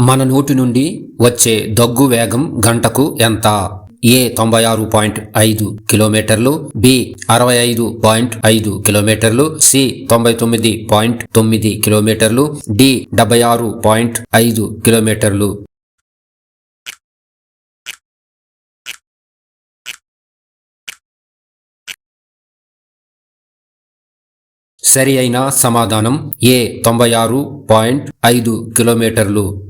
మన నోటి నుండి వచ్చే దగ్గు వేగం గంటకు ఎంత? ఏ 96.5 కిలోమీటర్లు, బి 65.5 కిలోమీటర్లు, సి 99.9 కిలోమీటర్లు, డి 76.5 కిలోమీటర్లు. సరి అయిన సమాధానం ఏ 96.5 కిలోమీటర్లు.